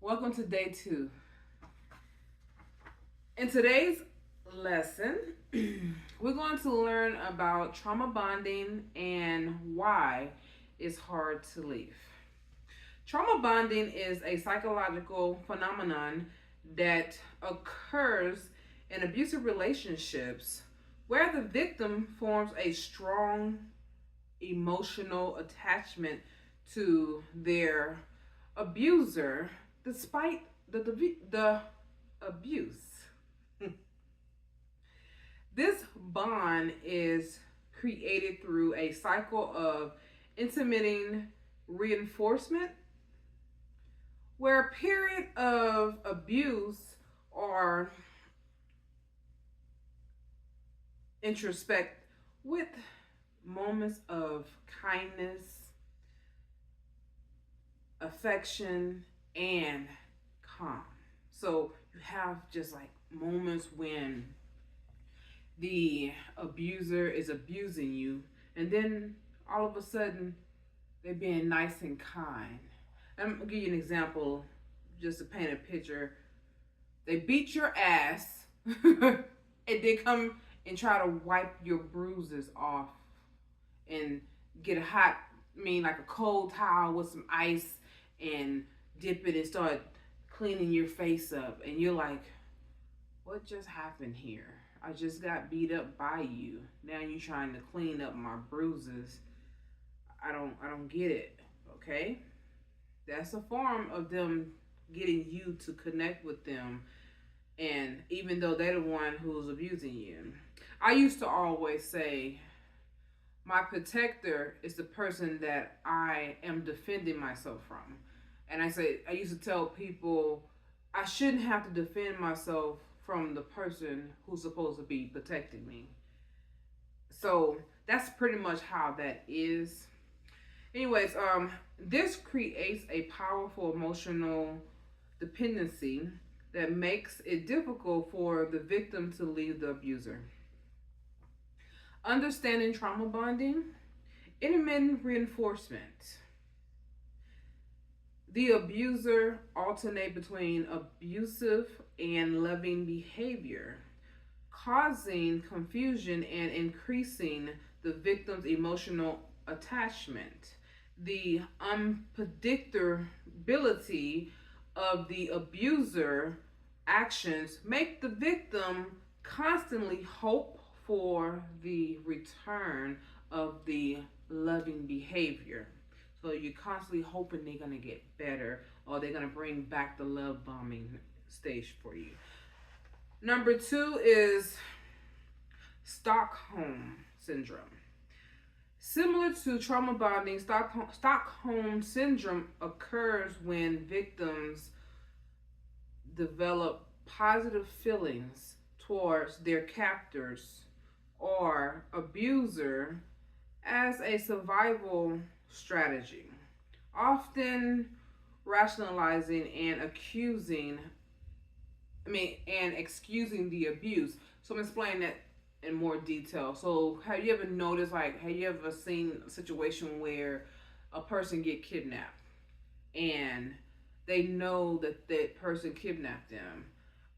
Welcome to day 2. In today's lesson, we're going to learn about trauma bonding and why it's hard to leave. Trauma bonding is a psychological phenomenon that occurs in abusive relationships where the victim forms a strong emotional attachment to their abuser despite the abuse. This bond is created through a cycle of intermittent reinforcement where a period of abuse or introspect with moments of kindness, affection, and calm. So you have just like moments when the abuser is abusing you, and then all of a sudden they're being nice and kind. I'm gonna give you an example just to paint a picture. They beat your ass and they come and try to wipe your bruises off and get a like a cold towel with some ice and dip it and start cleaning your face up. And you're like, what just happened here? I just got beat up by you. Now you're trying to clean up my bruises. I don't get it. Okay? That's a form of them getting you to connect with them, and even though they're the one who's abusing you. I used to always say my protector is the person that I am defending myself from. And I used to tell people I shouldn't have to defend myself from the person who's supposed to be protecting me. So that's pretty much how that is. Anyways, this creates a powerful emotional dependency that makes it difficult for the victim to leave the abuser. Understanding trauma bonding, intermittent reinforcement. The abuser alternate between abusive and loving behavior, causing confusion and increasing the victim's emotional attachment. The unpredictability of the abuser actions make the victim constantly hope for the return of the loving behavior. So you're constantly hoping they're going to get better or they're going to bring back the love bombing stage for you. Number 2 is Stockholm syndrome. Similar to trauma bonding, Stockholm syndrome occurs when victims develop positive feelings towards their captors or abuser as a survival strategy, often rationalizing and excusing the abuse. So I'm explaining that in more detail. So have you ever noticed, have you ever seen a situation where a person get kidnapped and they know that that person kidnapped them,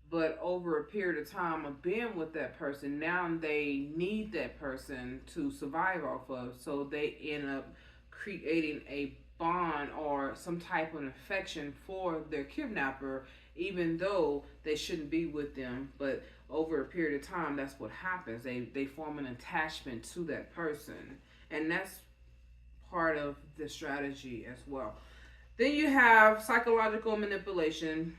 but over a period of time of being with that person, now they need that person to survive off of, so they end up creating a bond or some type of affection for their kidnapper, even though they shouldn't be with them. But over a period of time, that's what happens. They form an attachment to that person, and that's part of the strategy as well. Then you have psychological manipulation.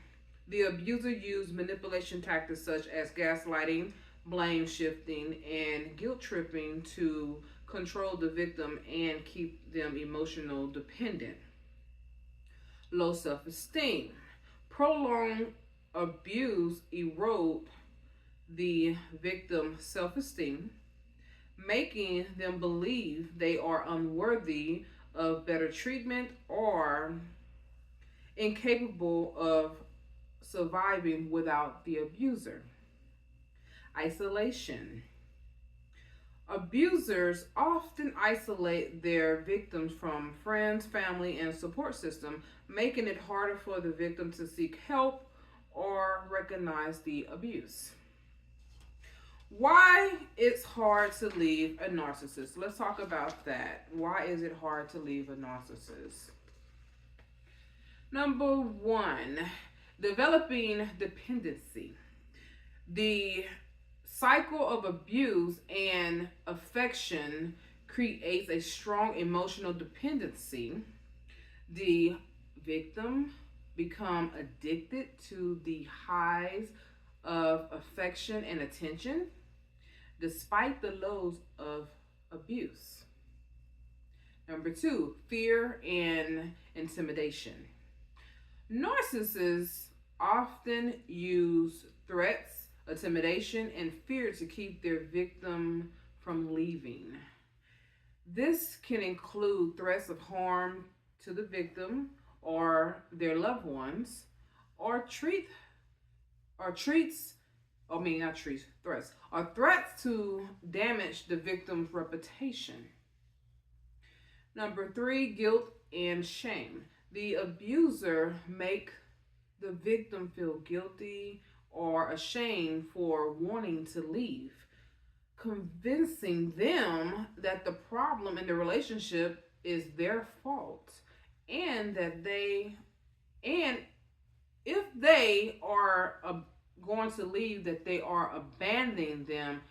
The abuser used manipulation tactics such as gaslighting, blame shifting, and guilt tripping to control the victim and keep them emotional dependent. Low self-esteem. Prolonged abuse erode the victim's self-esteem, making them believe they are unworthy of better treatment or incapable of surviving without the abuser. Isolation. Abusers often isolate their victims from friends, family, and support system, making it harder for the victim to seek help or recognize the abuse. Why it's hard to leave a narcissist. Let's talk about that. Why is it hard to leave a narcissist? Number one, developing dependency. The cycle of abuse and affection creates a strong emotional dependency. The victim become addicted to the highs of affection and attention despite the lows of abuse. Number two, fear and intimidation. Narcissists often use threats, intimidation, and fear to keep their victim from leaving. This can include threats of harm to the victim or their loved ones, or threats, or threats to damage the victim's reputation. Number three, guilt and shame. The abuser make the victim feel guilty or ashamed for wanting to leave, convincing them that the problem in the relationship is their fault, and and if they are going to leave, that they are abandoning them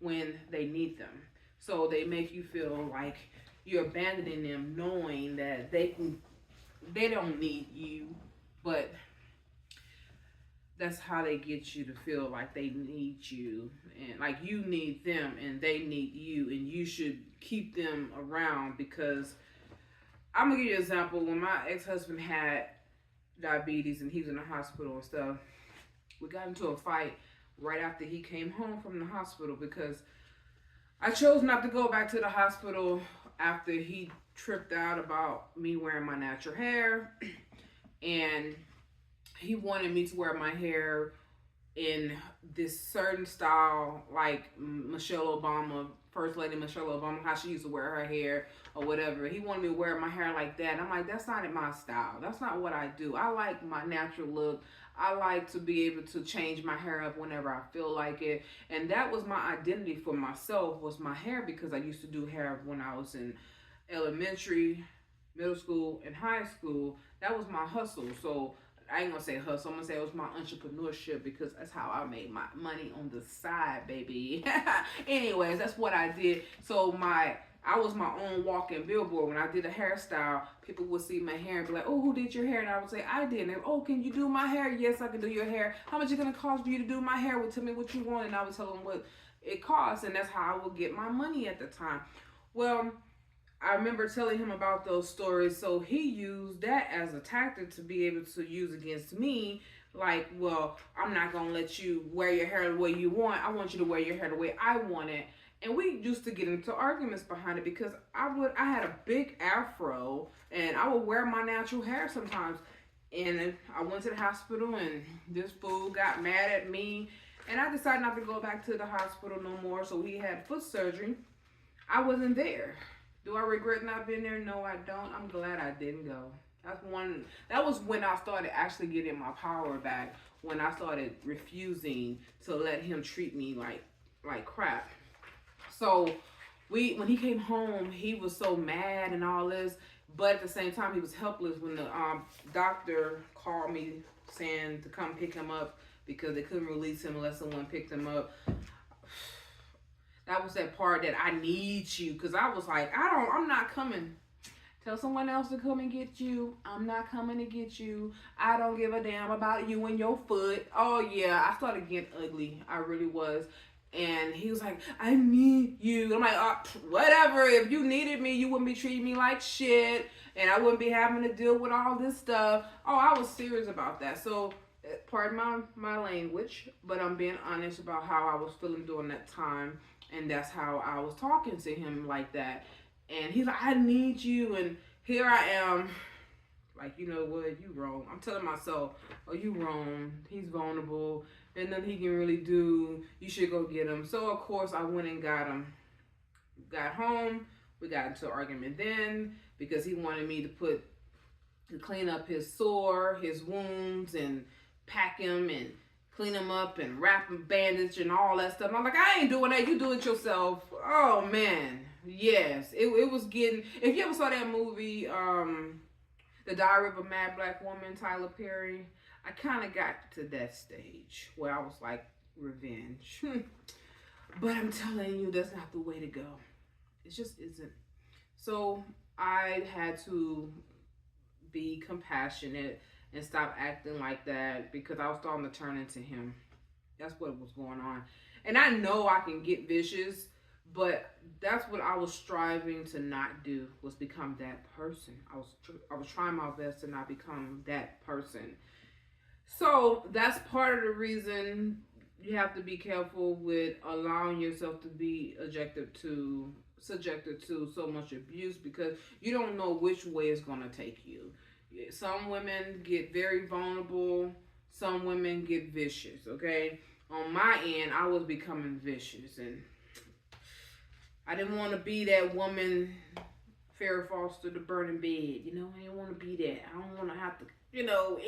when they need them. So they make you feel like you're abandoning them, knowing that they don't need you, but that's how they get you to feel like they need you, and like you need them and they need you, and you should keep them around. Because I'm gonna give you an example. When my ex-husband had diabetes and he was in the hospital and stuff, we got into a fight right after he came home from the hospital because I chose not to go back to the hospital after he tripped out about me wearing my natural hair. And he wanted me to wear my hair in this certain style, like Michelle Obama, First Lady Michelle Obama, how she used to wear her hair or whatever. He wanted me to wear my hair like that. And I'm like, that's not my style. That's not what I do. I like my natural look. I like to be able to change my hair up whenever I feel like it. And that was my identity for myself, was my hair, because I used to do hair when I was in elementary, middle school, and high school. That was my hustle. So I ain't gonna say hustle, I'm gonna say it was my entrepreneurship, because that's how I made my money on the side, baby. Anyways, that's what I did. So I was my own walking billboard. When I did a hairstyle, people would see my hair and be like, oh, who did your hair? And I would say, I did. And they, oh, can you do my hair? Yes, I can do your hair. How much is it gonna cost for you to do my hair? Well, tell me what you want, and I would tell them what it costs, and that's how I would get my money at the time. Well, I remember telling him about those stories, so he used that as a tactic to be able to use against me. Like, well, I'm not gonna let you wear your hair the way you want. I want you to wear your hair the way I want it. And we used to get into arguments behind it, because I had a big afro and I would wear my natural hair sometimes. And I went to the hospital and this fool got mad at me, and I decided not to go back to the hospital no more. So he had foot surgery. I wasn't there. Do I regret not being there? No, I don't. I'm glad I didn't go. That was when I started actually getting my power back, when I started refusing to let him treat me like crap. So when he came home, he was so mad and all this, but at the same time he was helpless when the doctor called me saying to come pick him up because they couldn't release him unless someone picked him up. That was that part that I need you, because I was like, I'm not coming. Tell someone else to come and get you. I'm not coming to get you. I don't give a damn about you and your foot. Oh yeah, I started getting ugly. I really was. And he was like, I need you. I'm like, whatever. If you needed me, you wouldn't be treating me like shit, and I wouldn't be having to deal with all this stuff. Oh, I was serious about that. So, pardon my language, but I'm being honest about how I was feeling during that time. And that's how I was talking to him, like that. And he's like, I need you. And here I am, like, you know what, you wrong. I'm telling myself, oh, you wrong. He's vulnerable. There's nothing he can really do. You should go get him. So, of course, I went and got him. got home, we got into an argument then because he wanted me to clean up his sore, his wounds, and pack him and clean him up and wrap him, bandage and all that stuff. I'm like, I ain't doing that. You do it yourself. Oh man, yes, it was getting. If you ever saw that movie, The Diary of a Mad Black Woman, Tyler Perry, I kind of got to that stage where I was like, revenge. But I'm telling you, that's not the way to go. It just isn't. So I had to be compassionate and stop acting like that because I was starting to turn into him. That's what was going on. And I know I can get vicious, but that's what I was striving to not do, was become that person. I was trying my best to not become that person. So that's part of the reason you have to be careful with allowing yourself to be subjected to so much abuse, because you don't know which way it's going to take you. Some women get very vulnerable, some women get vicious, okay? On my end, I was becoming vicious, and I didn't want to be that woman, Farrah Foster, the burning bed. I didn't want to be that. I don't want to have to, end up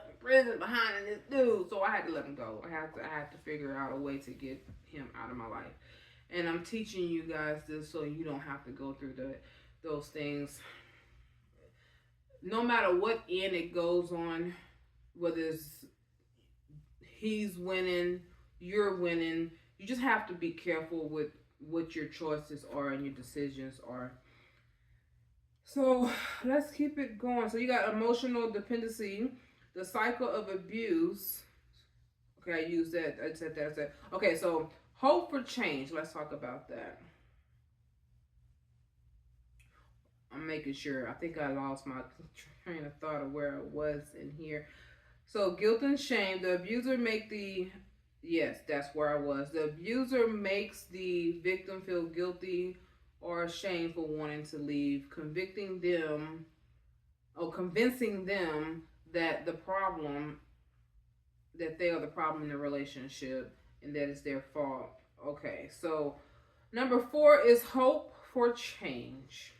in prison behind this dude. So I had to let him go. I had to figure out a way to get him out of my life. And I'm teaching you guys this so you don't have to go through those things. No matter what end it goes on, whether it's he's winning, you're winning, you just have to be careful with what your choices are and your decisions are. So let's keep it going. So you got emotional dependency, the cycle of abuse. Okay, I used that. I said that. Okay, so hope for change. Let's talk about that. I'm making sure. I think I lost my train of thought of where I was in here. So guilt and shame. The abuser yes, that's where I was. The abuser makes the victim feel guilty or ashamed for wanting to leave, convincing them that they are the problem in the relationship and that it's their fault. Okay, so number 4 is hope for change.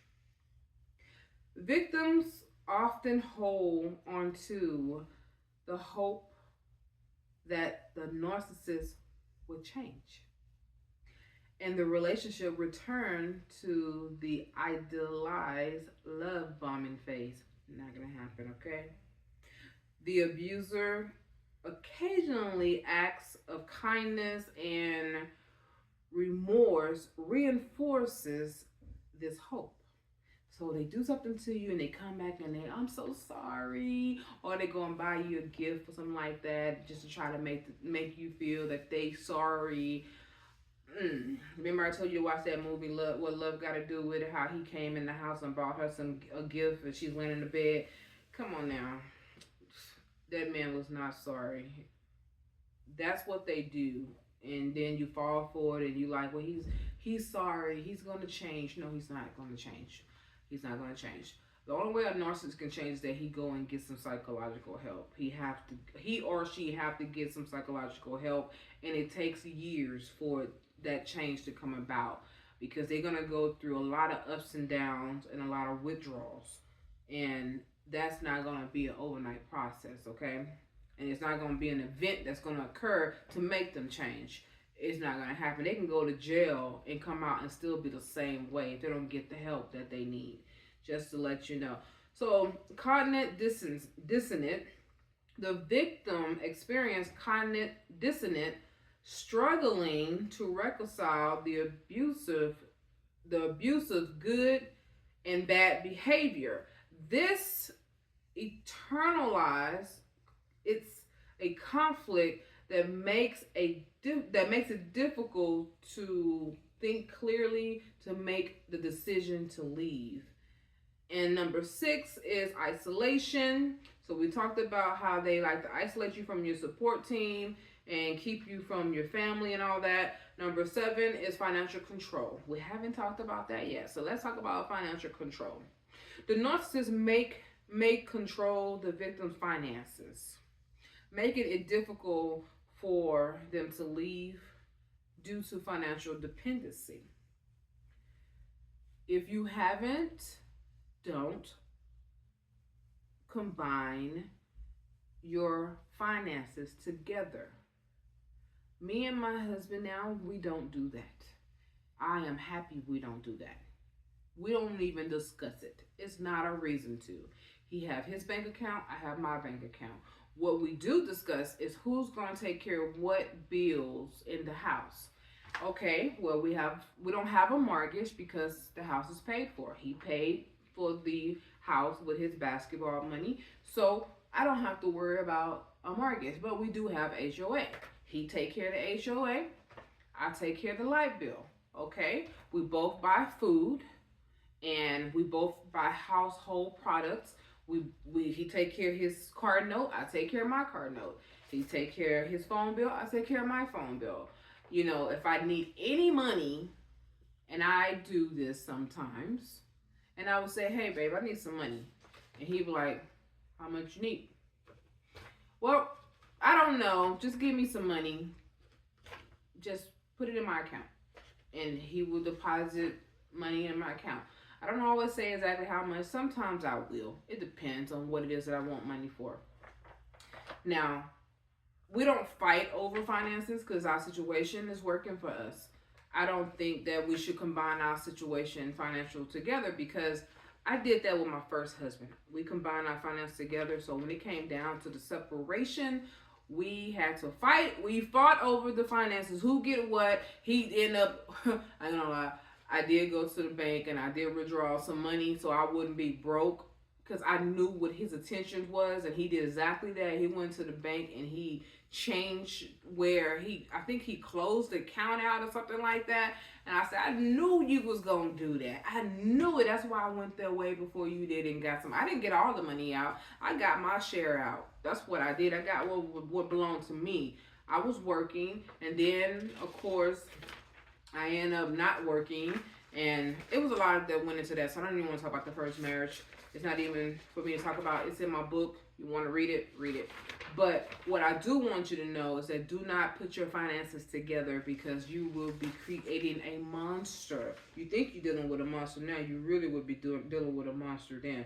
Victims often hold on to the hope that the narcissist will change and the relationship return to the idealized love bombing phase. Not gonna happen, okay? The abuser occasionally acts of kindness and remorse reinforces this hope. So they do something to you and they come back and I'm so sorry, or they go and buy you a gift or something like that just to try to make you feel that they sorry. Remember I told you to watch that movie What Love Got to Do with It, how he came in the house and bought her a gift and she's laying in the bed. Come on now. That man was not sorry. That's what they do. And then you fall for it and you like, well, he's sorry, he's going to change. No, he's not going to change. He's not going to change. The only way a narcissist can change is that he go and get some psychological help. He or she have to get some psychological help, and it takes years for that change to come about because they're going to go through a lot of ups and downs and a lot of withdrawals, and that's not going to be an overnight process, okay? And it's not going to be an event that's going to occur to make them change. It's not going to happen. They can go to jail and come out and still be the same way if they don't get the help that they need. Just to let you know. So, cognitive dissonance. The victim experienced cognitive dissonance, struggling to reconcile the abusive good and bad behavior. This it's a conflict that makes it difficult to think clearly, to make the decision to leave. And number 6 is isolation. So we talked about how they like to isolate you from your support team and keep you from your family and all that. Number 7 is financial control. We haven't talked about that yet. So let's talk about financial control. The narcissists make control the victim's finances, making it difficult for them to leave due to financial dependency. If you haven't, don't combine your finances together. Me and my husband now, we don't do that. I am happy we don't do that. We don't even discuss it. It's not a reason to. He have his bank account, I have my bank account. What we do discuss is who's going to take care of what bills in the house. Okay, well we don't have a mortgage because the house is paid for. He paid for the house with his basketball money, so I don't have to worry about a mortgage. But we do have HOA. He take care of the HOA. I take care of the light bill. Okay, we both buy food and we both buy household products. He take care of his card note, I take care of my card note. He take care of his phone bill, I take care of my phone bill. You know, if I need any money, and I do this sometimes, and I would say, hey babe, I need some money. And he'd be like, how much you need? Well, I don't know, just give me some money. Just put it in my account. And he will deposit money in my account. I don't always say exactly how much. Sometimes I will. It depends on what it is that I want money for. Now, we don't fight over finances because our situation is working for us. I don't think that we should combine our situation financial together because I did that with my first husband. We combined our finances together. So when it came down to the separation, we had to fight. We fought over the finances. Who get what? He ended up, I don't know, I did go to the bank and I did withdraw some money so I wouldn't be broke because I knew what his intentions was, and he did exactly that. He went to the bank and he changed where I think he closed the account out or something like that. And I said, I knew you was going to do that. I knew it. That's why I went there way before you did and got some. I didn't get all the money out. I got my share out. That's what I did. I got what belonged to me. I was working, and then, of course, I ended up not working, and it was a lot that went into that, so I don't even want to talk about the first marriage. It's not even for me to talk about. It's in my book. You want to read it, read it. But what I do want you to know is that do not put your finances together because you will be creating a monster. You think you're dealing with a monster now. You really would be dealing with a monster then.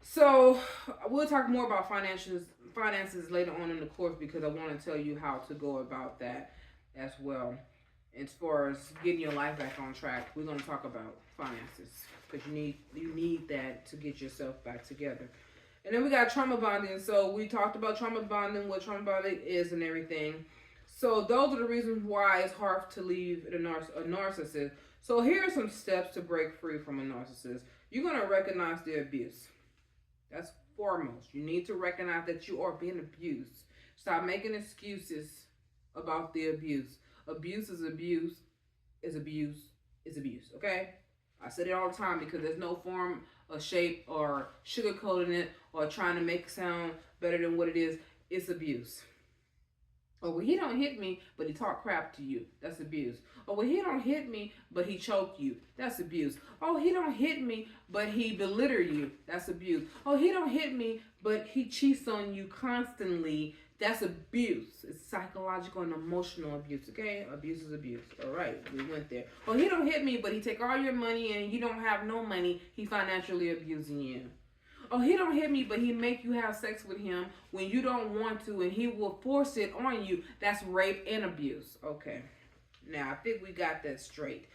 So we'll talk more about finances later on in the course because I want to tell you how to go about that as well. As far as getting your life back on track, we're going to talk about finances because you need that to get yourself back together. And then we got trauma bonding. So we talked about trauma bonding, what trauma bonding is and everything. So those are the reasons why it's hard to leave a narcissist. So here are some steps to break free from a narcissist. You're going to recognize the abuse. That's foremost. You need to recognize that you are being abused. Stop making excuses about the abuse. Abuse is abuse, is abuse, is abuse, okay? I said it all the time because there's no form or shape or sugarcoating it or trying to make it sound better than what it is. It's abuse. Oh, well, he don't hit me, but he talk crap to you. That's abuse. Oh, well, he don't hit me, but he choked you. That's abuse. Oh, he don't hit me, but he belittle you. That's abuse. Oh, he don't hit me, but he cheats on you constantly. That's abuse. It's psychological and emotional abuse, okay? Abuse is abuse. All right, we went there. Oh, he don't hit me, but he take all your money and you don't have no money. He financially abusing you. Oh, he don't hit me, but he make you have sex with him when you don't want to, and he will force it on you. That's rape and abuse. Okay. Now, I think we got that straight.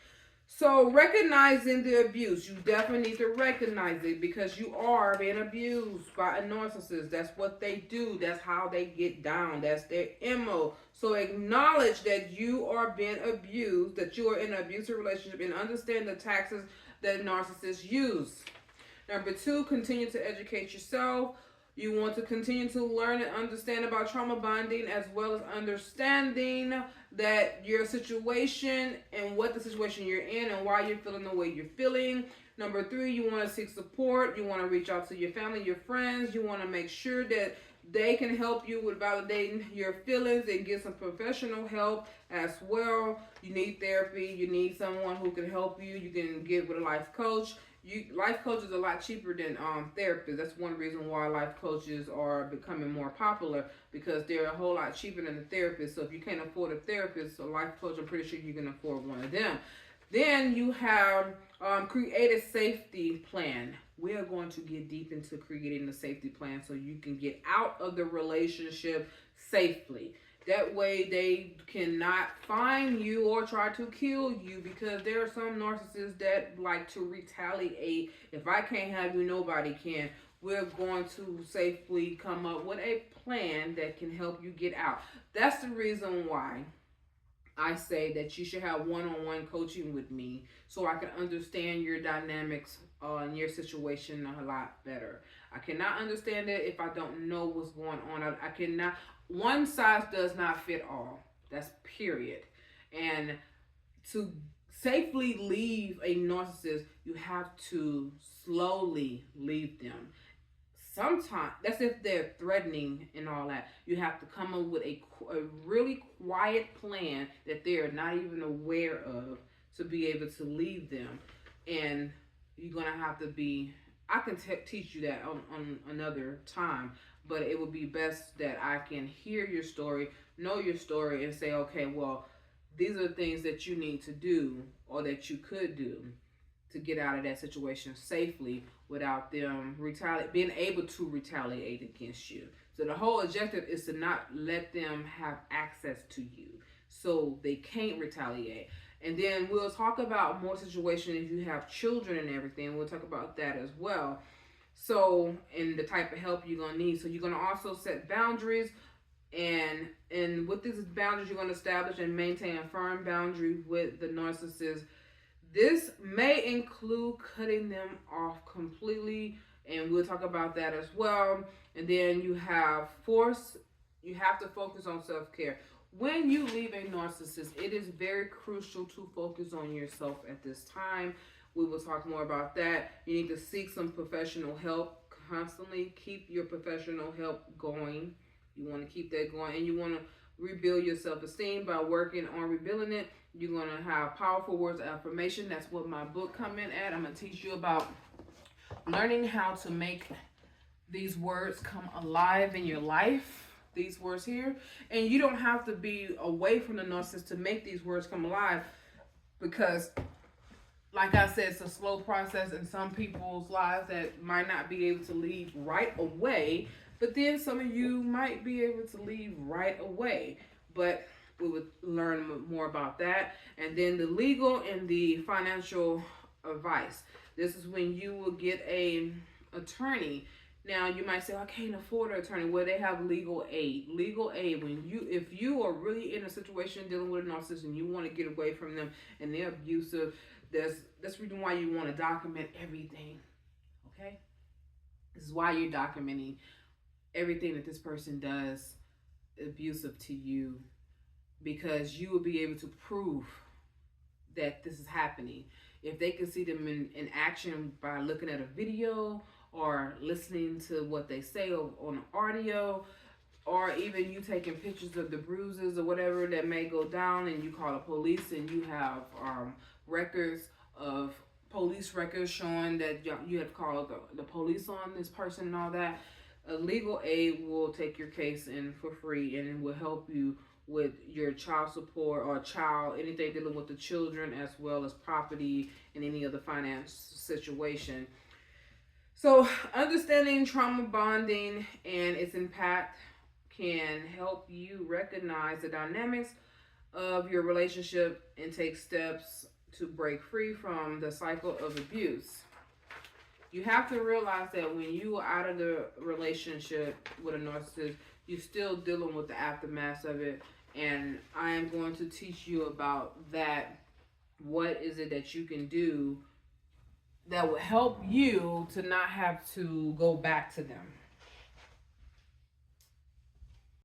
So, recognizing the abuse, you definitely need to recognize it because you are being abused by a narcissist. That's what they do. That's how they get down. That's their MO. So, acknowledge that you are being abused, that you are in an abusive relationship, and understand the tactics that narcissists use. Number 2, continue to educate yourself. You want to continue to learn and understand about trauma bonding as well as understanding that your situation and what the situation you're in and why you're feeling the way you're feeling. Number 3, you want to seek support. You want to reach out to your family, your friends. You want to make sure that they can help you with validating your feelings and get some professional help as well. You need therapy. You need someone who can help you. You can get with a life coach. Life coaches are a lot cheaper than therapists. That's one reason why life coaches are becoming more popular because they're a whole lot cheaper than a therapist. So if you can't afford a therapist, a life coach, I'm pretty sure you can afford one of them. Then you have Create a safety plan. We are going to get deep into creating a safety plan so you can get out of the relationship safely. That way, they cannot find you or try to kill you, because there are some narcissists that like to retaliate. If I can't have you, nobody can. We're going to safely come up with a plan that can help you get out. That's the reason why I say that you should have one-on-one coaching with me so I can understand your dynamics and your situation a lot better. I cannot understand it if I don't know what's going on. I cannot. One size does not fit all. That's period. And to safely leave a narcissist, you have to slowly leave them. Sometimes that's if they're threatening and all that. You have to come up with a really quiet plan that they're not even aware of to be able to leave them. And you're gonna have to be, I can teach you that on another time, but it would be best that I can hear your story, know your story, and say, okay, well, these are the things that you need to do or that you could do to get out of that situation safely without them being able to retaliate against you. So the whole objective is to not let them have access to you so they can't retaliate. And then we'll talk about more situations if you have children and everything. We'll talk about that as well. So, and the type of help you're gonna need. So you're gonna also set boundaries, and with these boundaries, you're gonna establish and maintain a firm boundary with the narcissist. This may include cutting them off completely, and we'll talk about that as well. And then you have to focus on self-care. When you leave a narcissist, it is very crucial to focus on yourself at this time. We will talk more about that. You need to seek some professional help constantly. Keep your professional help going. You want to keep that going, and you want to rebuild your self-esteem by working on rebuilding it. You're going to have powerful words of affirmation. That's what my book come in at. I'm going to teach you about learning how to make these words come alive in your life. These words here. And you don't have to be away from the narcissist to make these words come alive, because like I said, it's a slow process in some people's lives that might not be able to leave right away. But then some of you might be able to leave right away. But we would learn more about that. And then the legal and the financial advice. This is when you will get an attorney. Now you might say, I can't afford an attorney. Well, they have legal aid. Legal aid, if you are really in a situation dealing with a narcissist and you want to get away from them and they're abusive, that's the reason why you want to document everything. Okay? This is why you're documenting everything that this person does abusive to you, because you will be able to prove that this is happening. If they can see them in action by looking at a video or listening to what they say on audio, or even you taking pictures of the bruises or whatever that may go down, and you call the police and you have police records showing that you have called the police on this person and all that, a legal aid will take your case in for free, and it will help you with your child support or anything dealing with the children, as well as property and any other finance situation. So understanding trauma bonding and its impact can help you recognize the dynamics of your relationship and take steps to break free from the cycle of abuse. You have to realize that when you are out of the relationship with a narcissist, you're still dealing with the aftermath of it. And I am going to teach you about that. What is it that you can do that will help you to not have to go back to them?